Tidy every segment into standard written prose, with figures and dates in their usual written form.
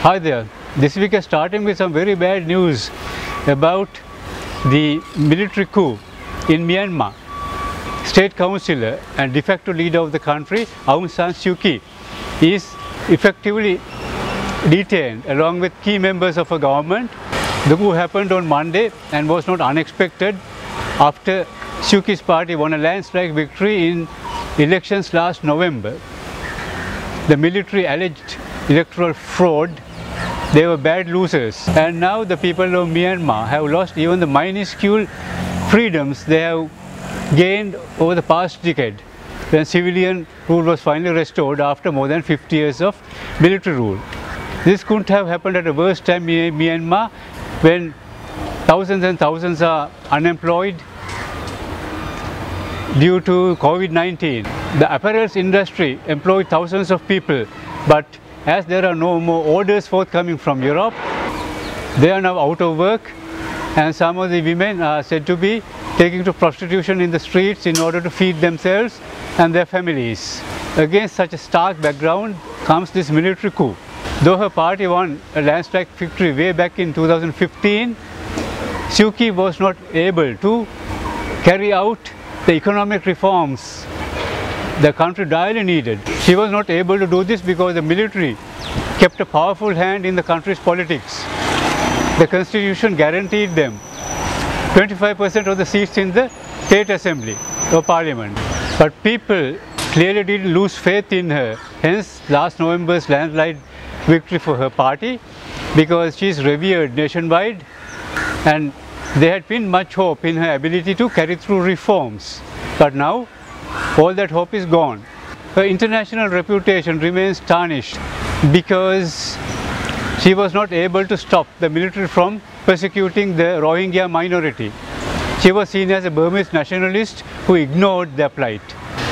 Hi there. This week is starting with some very bad news about the military coup in Myanmar. State councillor and de facto leader of the country, Aung San Suu Kyi, is effectively detained along with key members of a government. The coup happened on Monday and was not unexpected after Suu Kyi's party won a landslide victory in elections last November. The military alleged electoral fraud. They were bad losers, and now the people of Myanmar have lost even the minuscule freedoms they have gained over the past decade, when civilian rule was finally restored after more than 50 years of military rule. This couldn't have happened at a worse time in Myanmar, when thousands and thousands are unemployed due to COVID-19. The apparel industry employed thousands of people, but as there are no more orders forthcoming from Europe, they are now out of work, and some of the women are said to be taking to prostitution in the streets in order to feed themselves and their families. Against such a stark background comes this military coup. Though her party won a landslide victory way back in 2015, Suu Kyi was not able to carry out the economic reforms the country direly needed. She was not able to do this because the military kept a powerful hand in the country's politics. The constitution guaranteed them 25% of the seats in the state assembly or parliament. But people clearly didn't lose faith in her, hence last November's landslide victory for her party, because she is revered nationwide and they had pinned much hope in her ability to carry through reforms. But now all that hope is gone. Her international reputation remains tarnished because she was not able to stop the military from persecuting the Rohingya minority. She was seen as a Burmese nationalist who ignored their plight.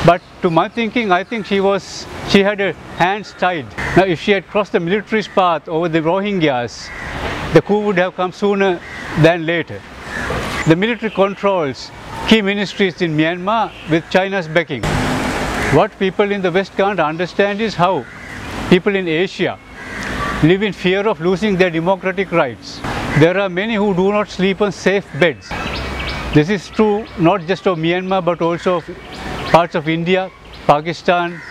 But to my thinking, I think she had her hands tied. Now, if she had crossed the military's path over the Rohingyas, the coup would have come sooner than later. The military controls key ministries in Myanmar with China's backing. What people in the West can't understand is how people in Asia live in fear of losing their democratic rights. There are many who do not sleep on safe beds. This is true not just of Myanmar but also of parts of India, Pakistan,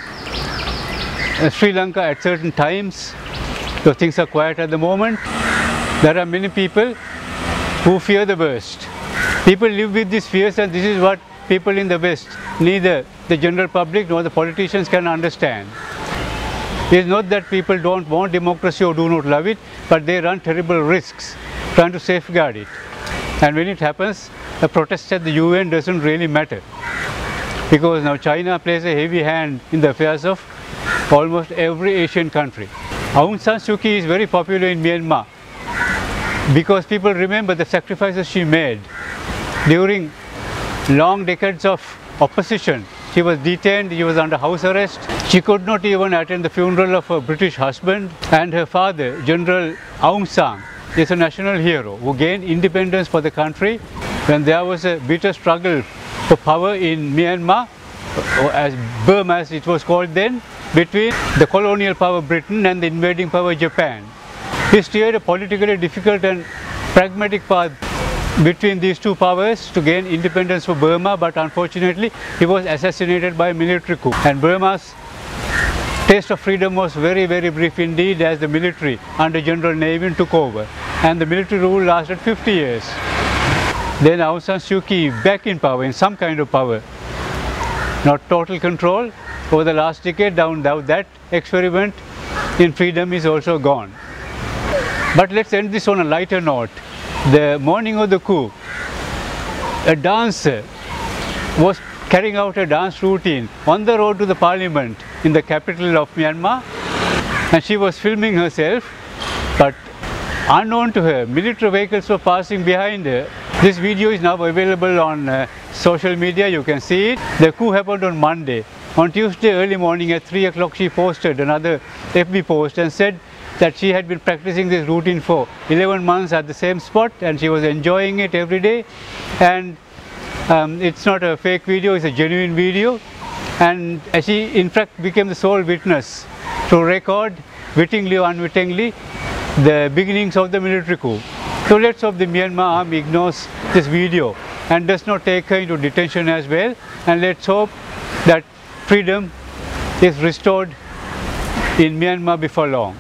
Sri Lanka at certain times, though things are quiet at the moment. There are many people who fear the worst. People live with these fears, and this is what people in the West, neither the general public nor the politicians, can understand. It is not that people don't want democracy or do not love it, but they run terrible risks trying to safeguard it. And when it happens, a protest at the UN doesn't really matter, because now China plays a heavy hand in the affairs of almost every Asian country. Aung San Suu Kyi is very popular in Myanmar because people remember the sacrifices she made during long decades of opposition. She was detained, she was under house arrest. She could not even attend the funeral of her British husband, and her father, General Aung San, is a national hero who gained independence for the country when there was a bitter struggle for power in Myanmar, or as Burma as it was called then, between the colonial power Britain and the invading power Japan. He steered a politically difficult and pragmatic path between these two powers to gain independence for Burma, but unfortunately he was assassinated by a military coup, and Burma's taste of freedom was very, very brief indeed, as the military under General Navin took over, and the military rule lasted 50 years. Then Aung San Suu Kyi back in power, in some kind of power, not total control over the last decade. Now that experiment in freedom is also gone. But let's end this on a lighter note. The morning of the coup, a dancer was carrying out a dance routine on the road to the parliament in the capital of Myanmar, and she was filming herself, but unknown to her, military vehicles were passing behind her. This video is now available on social media, you can see it. The coup happened on Monday. On Tuesday early morning at 3 o'clock she posted another FB post and said that she had been practicing this routine for 11 months at the same spot, and she was enjoying it every day. And it's not a fake video, it's a genuine video. And she in fact became the sole witness to record, wittingly or unwittingly, the beginnings of the military coup. So let's hope the Myanmar army ignores this video and does not take her into detention as well, and let's hope that freedom is restored in Myanmar before long.